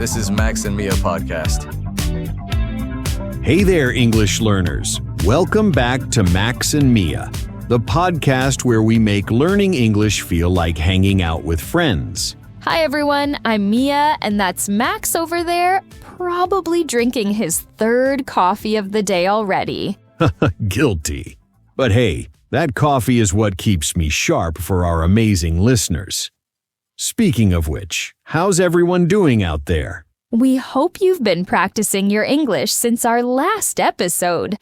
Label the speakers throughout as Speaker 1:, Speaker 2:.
Speaker 1: This is Max and Mia podcast.
Speaker 2: Hey there, English learners. Welcome back to Max and Mia, the podcast where we make learning English feel like hanging out with friends.
Speaker 3: Hi everyone, I'm Mia, and that's Max over there, probably drinking his third coffee of the day already.
Speaker 2: Guilty. But hey, that coffee is what keeps me sharp for our amazing listeners. Speaking of which, how's everyone doing out there?
Speaker 3: We hope you've been practicing your English since our last episode.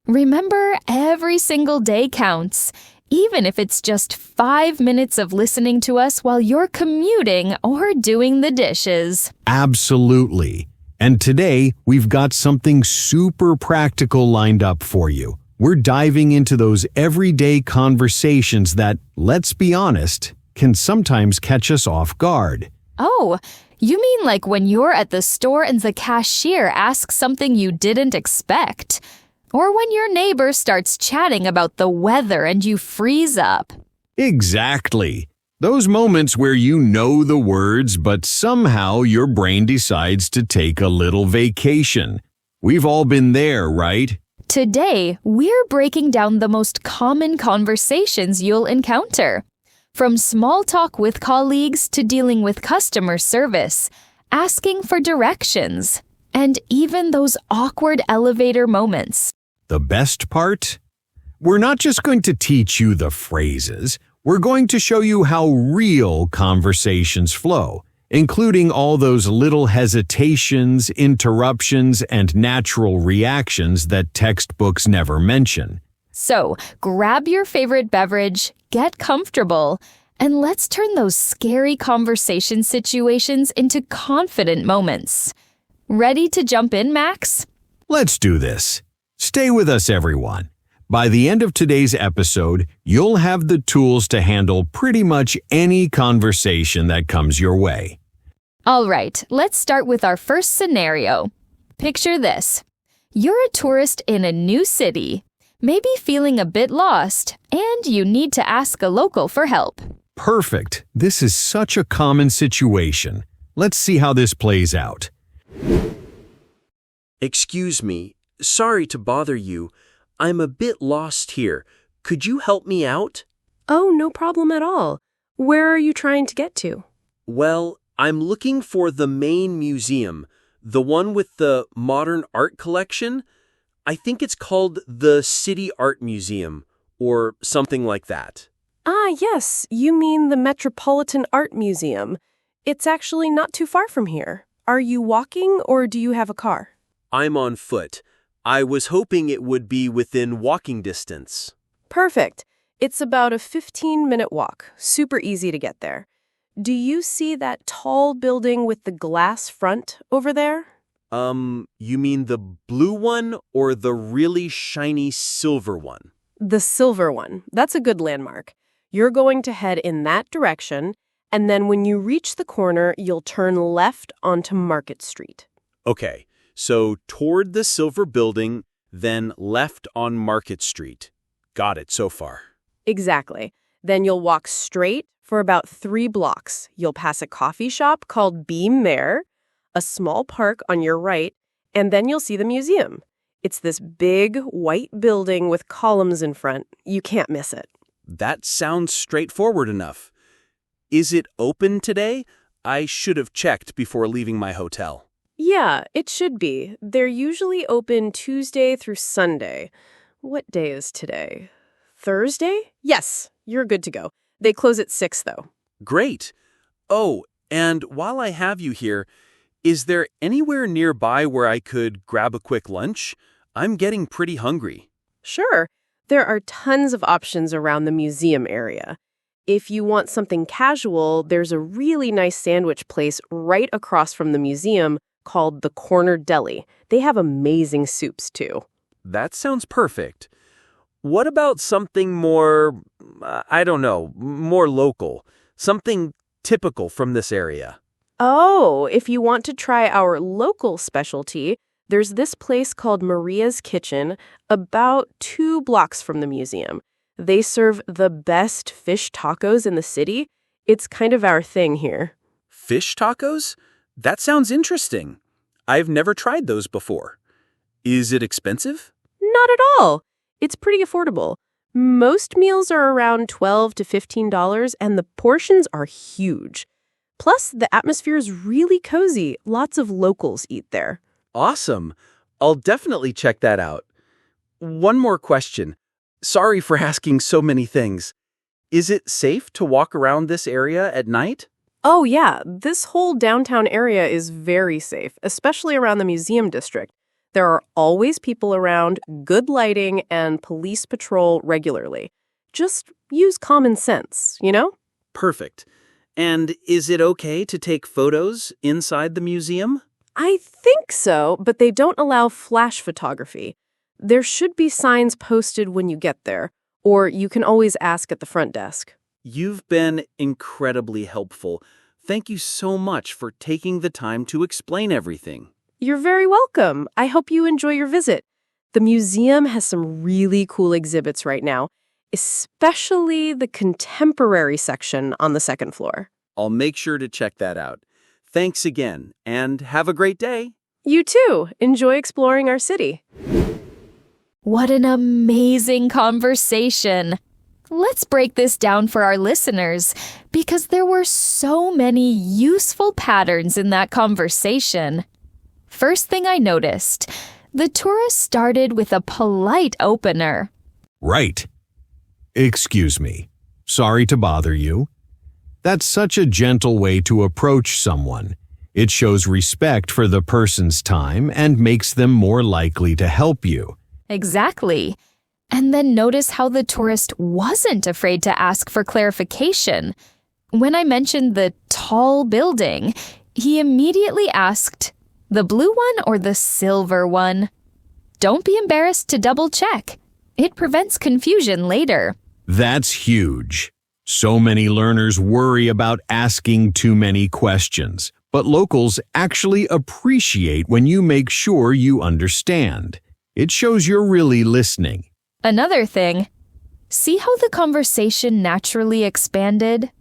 Speaker 3: Remember, every single day counts, even if it's just 5 minutes of listening to us while you're commuting or doing the dishes.
Speaker 2: Absolutely. And today, we've got something super practical lined up for you. We're diving into those everyday conversations that, let's be honest, can sometimes catch us off guard.
Speaker 3: Oh, you mean like when you're at the store and the cashier asks something you didn't expect? Or when your neighbor starts chatting about the weather and you freeze up?
Speaker 2: Exactly. Those moments where you know the words, but somehow your brain decides to take a little vacation. We've all been there, right?
Speaker 3: Today, we're breaking down the most common conversations you'll encounter. From small talk with colleagues to dealing with customer service, asking for directions, and even those awkward elevator moments.
Speaker 2: The best part? We're not just going to teach you the phrases, we're going to show you how real conversations flow, including all those little hesitations, interruptions, and natural reactions that textbooks never mention.
Speaker 3: So, grab your favorite beverage, get comfortable, and let's turn those scary conversation situations into confident moments. Ready to jump in, Max?
Speaker 2: Let's do this. Stay with us, everyone. By the end of today's episode, you'll have the tools to handle pretty much any conversation that comes your way.
Speaker 3: All right, let's start with our first scenario. Picture this. You're a tourist in a new city, maybe feeling a bit lost, and you need to ask a local for help.
Speaker 2: Perfect. This is such a common situation. Let's see how this plays out.
Speaker 4: Excuse me. Sorry to bother you. I'm a bit lost here. Could you help me out?
Speaker 5: Oh, no problem at all. Where are you trying to get to?
Speaker 4: Well, I'm looking for the main museum, the one with the modern art collection. I think it's called the City Art Museum, or something like that.
Speaker 5: Ah, yes, you mean the Metropolitan Art Museum. It's actually not too far from here. Are you walking or do you have a car?
Speaker 4: I'm on foot. I was hoping it would be within walking distance.
Speaker 5: Perfect. It's about a 15-minute walk. Super easy to get there. Do you see that tall building with the glass front over there?
Speaker 4: You mean the blue one or the really shiny silver one?
Speaker 5: The silver one. That's a good landmark. You're going to head in that direction, and then when you reach the corner, you'll turn left onto Market Street.
Speaker 4: Okay, so toward the silver building, then left on Market Street. Got it so far.
Speaker 5: Exactly. Then you'll walk straight for about 3 blocks. You'll pass a coffee shop called Beam Mare, a small park on your right, and then you'll see the museum. It's this big, white building with columns in front. You can't miss it.
Speaker 4: That sounds straightforward enough. Is it open today? I should have checked before leaving my hotel.
Speaker 5: Yeah, it should be. They're usually open Tuesday through Sunday. What day is today? Thursday? Yes, you're good to go. They close at 6, though.
Speaker 4: Great. Oh, and while I have you here, is there anywhere nearby where I could grab a quick lunch? I'm getting pretty hungry.
Speaker 5: Sure. There are tons of options around the museum area. If you want something casual, there's a really nice sandwich place right across from the museum called the Corner Deli. They have amazing soups, too.
Speaker 4: That sounds perfect. What about something more, more local? Something typical from this area?
Speaker 5: Oh, if you want to try our local specialty, there's this place called Maria's Kitchen about 2 blocks from the museum. They serve the best fish tacos in the city. It's kind of our thing here.
Speaker 4: Fish tacos? That sounds interesting. I've never tried those before. Is it expensive?
Speaker 5: Not at all. It's pretty affordable. Most meals are around $12 to $15, and the portions are huge. Plus, the atmosphere is really cozy. Lots of locals eat there.
Speaker 4: Awesome. I'll definitely check that out. One more question. Sorry for asking so many things. Is it safe to walk around this area at night?
Speaker 5: Oh, yeah. This whole downtown area is very safe, especially around the museum district. There are always people around, good lighting, and police patrol regularly. Just use common sense, you know?
Speaker 4: Perfect. And is it okay to take photos inside the museum?
Speaker 5: I think so, but they don't allow flash photography. There should be signs posted when you get there, or you can always ask at the front desk.
Speaker 4: You've been incredibly helpful. Thank you so much for taking the time to explain everything.
Speaker 5: You're very welcome. I hope you enjoy your visit. The museum has some really cool exhibits right now, especially the contemporary section on the second floor.
Speaker 4: I'll make sure to check that out. Thanks again, and have a great day.
Speaker 5: You too. Enjoy exploring our city.
Speaker 3: What an amazing conversation! Let's break this down for our listeners because there were so many useful patterns in that conversation. First thing I noticed, the tourist started with a polite opener.
Speaker 2: Right. Excuse me. Sorry to bother you. That's such a gentle way to approach someone. It shows respect for the person's time and makes them more likely to help you.
Speaker 3: Exactly. And then notice how the tourist wasn't afraid to ask for clarification. When I mentioned the tall building, he immediately asked, the blue one or the silver one? Don't be embarrassed to double check. It prevents confusion later.
Speaker 2: That's huge. So many learners worry about asking too many questions, but locals actually appreciate when you make sure you understand. It shows you're really listening.
Speaker 3: Another thing, see how the conversation naturally expanded?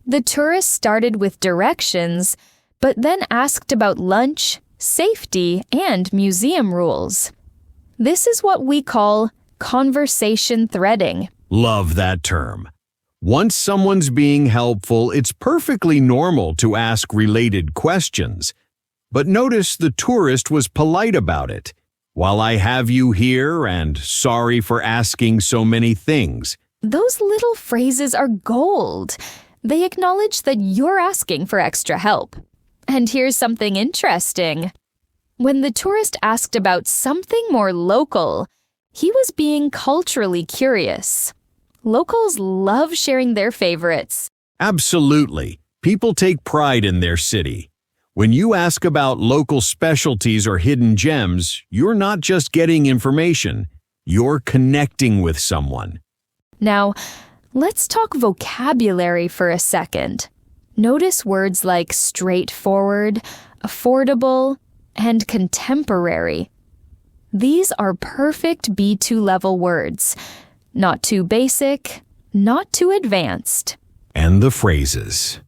Speaker 3: The tourist started with directions, but then asked about lunch, safety, and museum rules. This is what we call conversation threading.
Speaker 2: Love that term. Once someone's being helpful, it's perfectly normal to ask related questions. But notice the tourist was polite about it. While I have you here, and sorry for asking so many things.
Speaker 3: Those little phrases are gold. They acknowledge that you're asking for extra help. And here's something interesting. When the tourist asked about something more local, he was being culturally curious. Locals love sharing their favorites.
Speaker 2: Absolutely. People take pride in their city. When you ask about local specialties or hidden gems, you're not just getting information, you're connecting with someone.
Speaker 3: Now, let's talk vocabulary for a second. Notice words like straightforward, affordable, and contemporary. These are perfect B2 level words. Not too basic, not too advanced.
Speaker 2: And the phrases.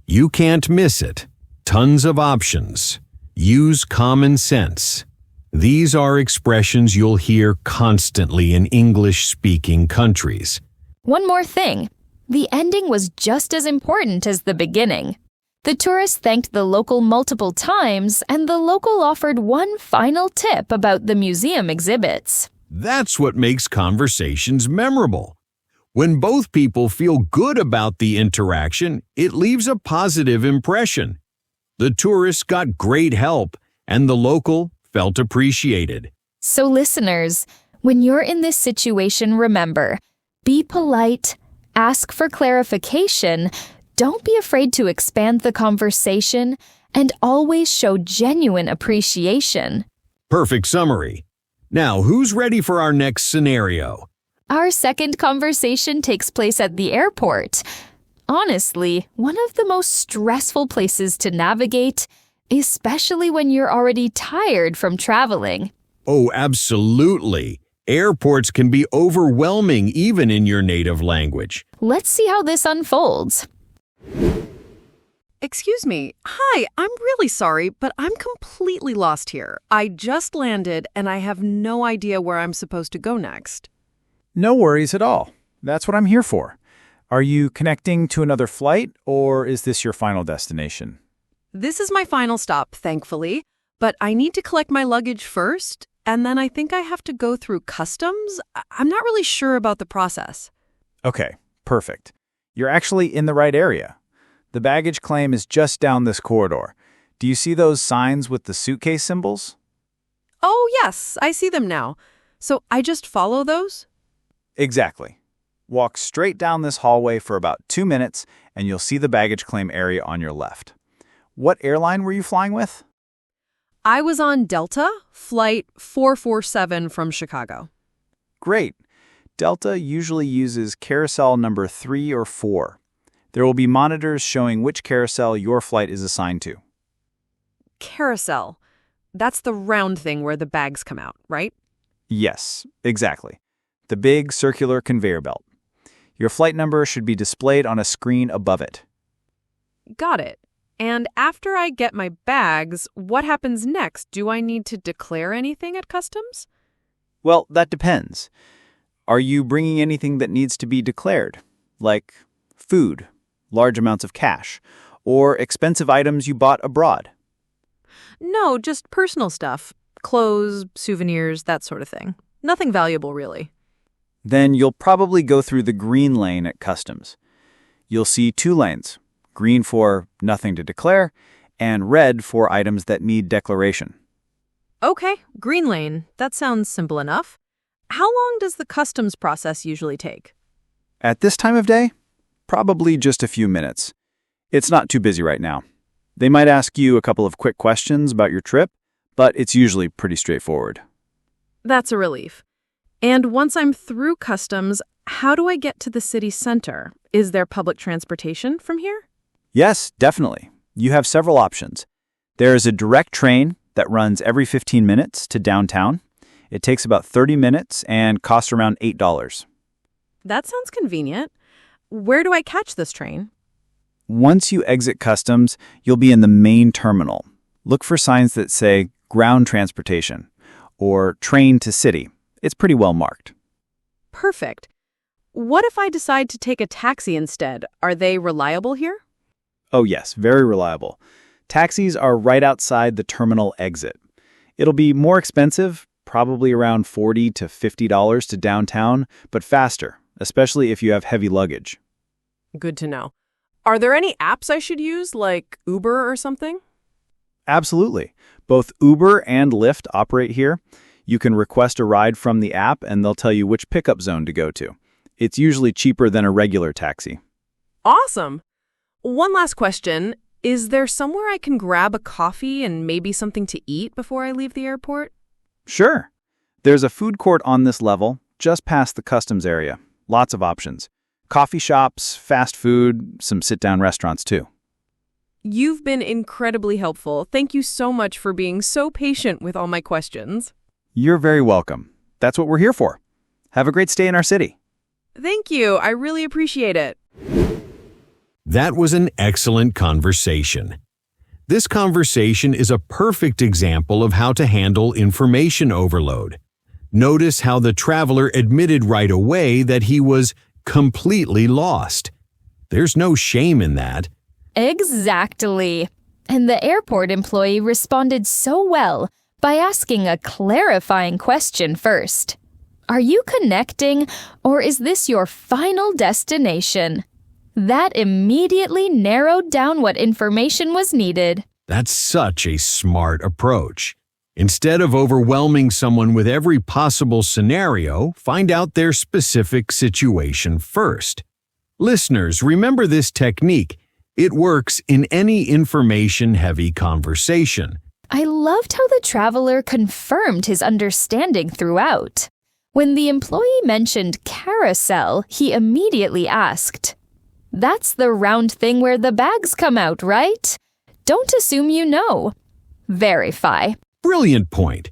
Speaker 2: You can't miss it. Tons of options. Use common sense. These are expressions you'll hear constantly in English-speaking countries.
Speaker 3: One more thing. The ending was just as important as the beginning. The tourist thanked the local multiple times, and the local offered one final tip about the museum exhibits.
Speaker 2: That's what makes conversations memorable. When both people feel good about the interaction, it leaves a positive impression. The tourist got great help, and the local felt appreciated.
Speaker 3: So listeners, when you're in this situation, remember, be polite, ask for clarification, don't be afraid to expand the conversation, and always show genuine appreciation.
Speaker 2: Perfect summary. Now, who's ready for our next scenario?
Speaker 3: Our second conversation takes place at the airport. Honestly, one of the most stressful places to navigate, especially when you're already tired from traveling.
Speaker 2: Oh, absolutely. Airports can be overwhelming even in your native language.
Speaker 3: Let's see how this unfolds.
Speaker 6: Excuse me. Hi, I'm really sorry, but I'm completely lost here. I just landed and I have no idea where I'm supposed to go next.
Speaker 7: No worries at all. That's what I'm here for. Are you connecting to another flight, or is this your final destination?
Speaker 6: This is my final stop, thankfully, but I need to collect my luggage first, and then I think I have to go through customs. I'm not really sure about the process.
Speaker 7: Okay, perfect. You're actually in the right area. The baggage claim is just down this corridor. Do you see those signs with the suitcase symbols?
Speaker 6: Oh, yes, I see them now. So I just follow those?
Speaker 7: Exactly. Walk straight down this hallway for about 2 minutes, and you'll see the baggage claim area on your left. What airline were you flying with?
Speaker 6: I was on Delta, flight 447 from Chicago.
Speaker 7: Great. Delta usually uses carousel number 3 or 4. There will be monitors showing which carousel your flight is assigned to.
Speaker 6: Carousel. That's the round thing where the bags come out, right?
Speaker 7: Yes, exactly. The big circular conveyor belt. Your flight number should be displayed on a screen above it.
Speaker 6: Got it. And after I get my bags, what happens next? Do I need to declare anything at customs?
Speaker 7: Well, that depends. Are you bringing anything that needs to be declared, like food, large amounts of cash, or expensive items you bought abroad?
Speaker 6: No, just personal stuff. Clothes, souvenirs, that sort of thing. Nothing valuable, really.
Speaker 7: Then you'll probably go through the green lane at customs. You'll see 2 lanes, green for nothing to declare, and red for items that need declaration.
Speaker 6: Okay, green lane. That sounds simple enough. How long does the customs process usually take?
Speaker 7: At this time of day, probably just a few minutes. It's not too busy right now. They might ask you a couple of quick questions about your trip, but it's usually pretty straightforward.
Speaker 6: That's a relief. And once I'm through customs, how do I get to the city center? Is there public transportation from here?
Speaker 7: Yes, definitely. You have several options. There is a direct train that runs every 15 minutes to downtown. It takes about 30 minutes and costs around $8.
Speaker 6: That sounds convenient. Where do I catch this train?
Speaker 7: Once you exit customs, you'll be in the main terminal. Look for signs that say ground transportation or train to city. It's pretty well marked.
Speaker 6: Perfect. What if I decide to take a taxi instead? Are they reliable here?
Speaker 7: Oh yes, very reliable. Taxis are right outside the terminal exit. It'll be more expensive, probably around $40 to $50 to downtown, but faster, especially if you have heavy luggage.
Speaker 6: Good to know. Are there any apps I should use, like Uber or something?
Speaker 7: Absolutely. Both Uber and Lyft operate here. You can request a ride from the app and they'll tell you which pickup zone to go to. It's usually cheaper than a regular taxi.
Speaker 6: Awesome. One last question. Is there somewhere I can grab a coffee and maybe something to eat before I leave the airport?
Speaker 7: Sure. There's a food court on this level, just past the customs area. Lots of options. Coffee shops, fast food, some sit-down restaurants too.
Speaker 6: You've been incredibly helpful. Thank you so much for being so patient with all my questions.
Speaker 7: You're very welcome. That's what we're here for. Have a great stay in our city.
Speaker 6: Thank you. I really appreciate it.
Speaker 2: That was an excellent conversation. This conversation is a perfect example of how to handle information overload. Notice how the traveler admitted right away that he was completely lost. There's no shame in that.
Speaker 3: Exactly. And the airport employee responded so well by asking a clarifying question first. Are you connecting, or is this your final destination? That immediately narrowed down what information was needed.
Speaker 2: That's such a smart approach. Instead of overwhelming someone with every possible scenario, find out their specific situation first. Listeners, remember this technique. It works in any information-heavy conversation.
Speaker 3: I loved how the traveler confirmed his understanding throughout. When the employee mentioned carousel, he immediately asked, "That's the round thing where the bags come out, right? Don't assume you know. Verify."
Speaker 2: Brilliant point.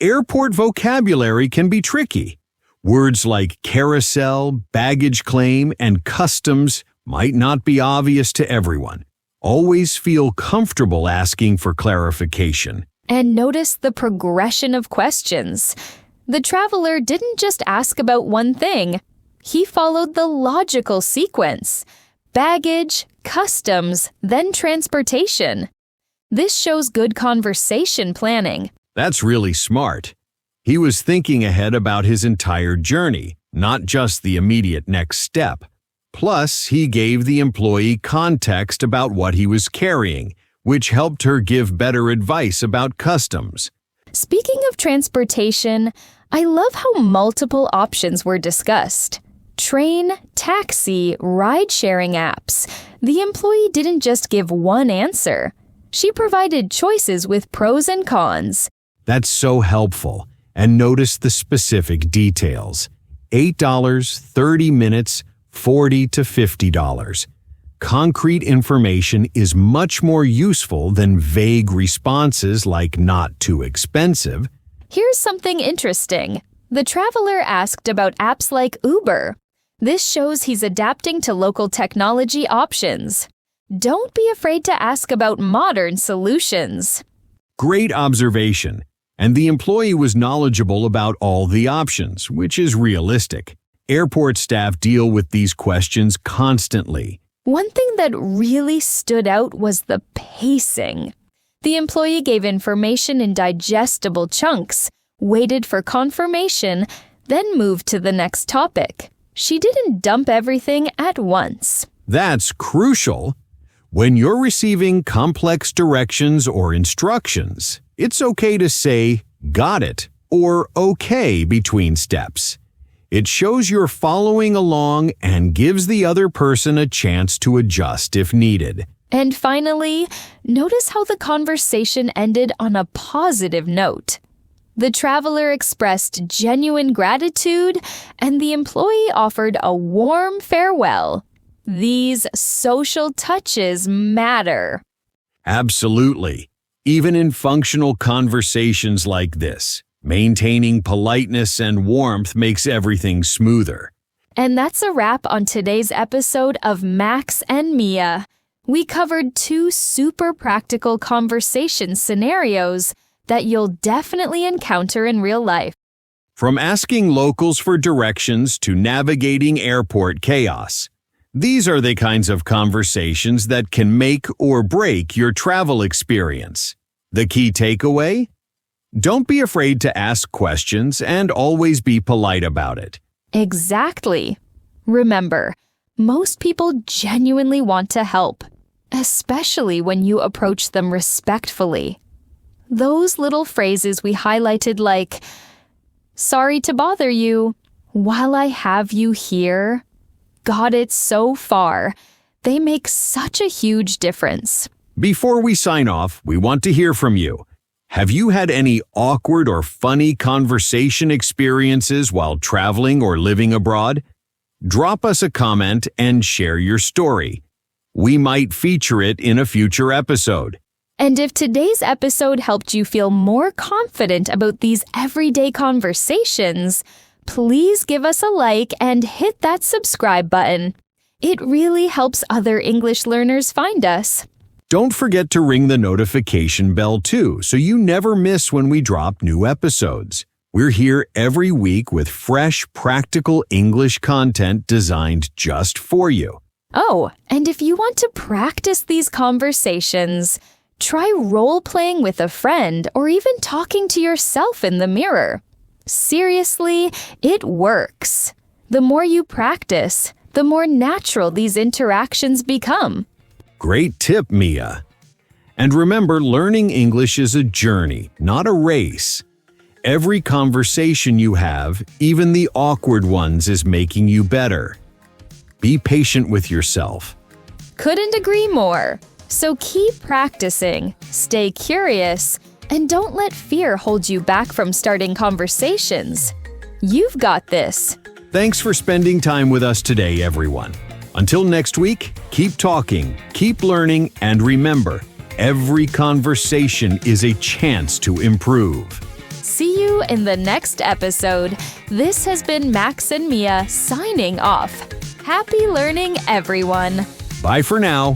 Speaker 2: Airport vocabulary can be tricky. Words like carousel, baggage claim, and customs might not be obvious to everyone. Always feel comfortable asking for clarification.
Speaker 3: And notice the progression of questions. The traveler didn't just ask about one thing. He followed the logical sequence: baggage, customs, then transportation. This shows good conversation planning.
Speaker 2: That's really smart. He was thinking ahead about his entire journey, not just the immediate next step. Plus, he gave the employee context about what he was carrying, which helped her give better advice about customs.
Speaker 3: Speaking of transportation, I love how multiple options were discussed. Train, taxi, ride-sharing apps. The employee didn't just give one answer. She provided choices with pros and cons.
Speaker 2: That's so helpful. And notice the specific details. $8, 30 minutes, $40 to $50. Concrete information is much more useful than vague responses like not too expensive.
Speaker 3: Here's something interesting. The traveler asked about apps like Uber. This shows he's adapting to local technology options. Don't be afraid to ask about modern solutions.
Speaker 2: Great observation. And the employee was knowledgeable about all the options, which is realistic. Airport staff deal with these questions constantly.
Speaker 3: One thing that really stood out was the pacing. The employee gave information in digestible chunks, waited for confirmation, then moved to the next topic. She didn't dump everything at once.
Speaker 2: That's crucial. When you're receiving complex directions or instructions, it's okay to say, "Got it," or "okay" between steps. It shows you're following along and gives the other person a chance to adjust if needed.
Speaker 3: And finally, notice how the conversation ended on a positive note. The traveler expressed genuine gratitude, and the employee offered a warm farewell. These social touches matter.
Speaker 2: Absolutely. Even in functional conversations like this, maintaining politeness and warmth makes everything smoother.
Speaker 3: And that's a wrap on today's episode of Max and Mia. We covered 2 super practical conversation scenarios that you'll definitely encounter in real life.
Speaker 2: From asking locals for directions to navigating airport chaos, these are the kinds of conversations that can make or break your travel experience. The key takeaway? Don't be afraid to ask questions and always be polite about it.
Speaker 3: Exactly. Remember, most people genuinely want to help, especially when you approach them respectfully. Those little phrases we highlighted like, "Sorry to bother you," "While I have you here," "Got it so far," they make such a huge difference.
Speaker 2: Before we sign off, we want to hear from you. Have you had any awkward or funny conversation experiences while traveling or living abroad? Drop us a comment and share your story. We might feature it in a future episode.
Speaker 3: And if today's episode helped you feel more confident about these everyday conversations, please give us a like and hit that subscribe button. It really helps other English learners find us.
Speaker 2: Don't forget to ring the notification bell too, so you never miss when we drop new episodes. We're here every week with fresh, practical English content designed just for you.
Speaker 3: Oh, and if you want to practice these conversations, try role-playing with a friend or even talking to yourself in the mirror. Seriously, it works. The more you practice, the more natural these interactions become.
Speaker 2: Great tip, Mia. And remember, learning English is a journey, not a race. Every conversation you have, even the awkward ones, is making you better. Be patient with yourself.
Speaker 3: Couldn't agree more. So keep practicing, stay curious, and don't let fear hold you back from starting conversations. You've got this.
Speaker 2: Thanks for spending time with us today, everyone. Until next week, keep talking, keep learning, and remember, every conversation is a chance to improve.
Speaker 3: See you in the next episode. This has been Max and Mia signing off. Happy learning, everyone.
Speaker 2: Bye for now.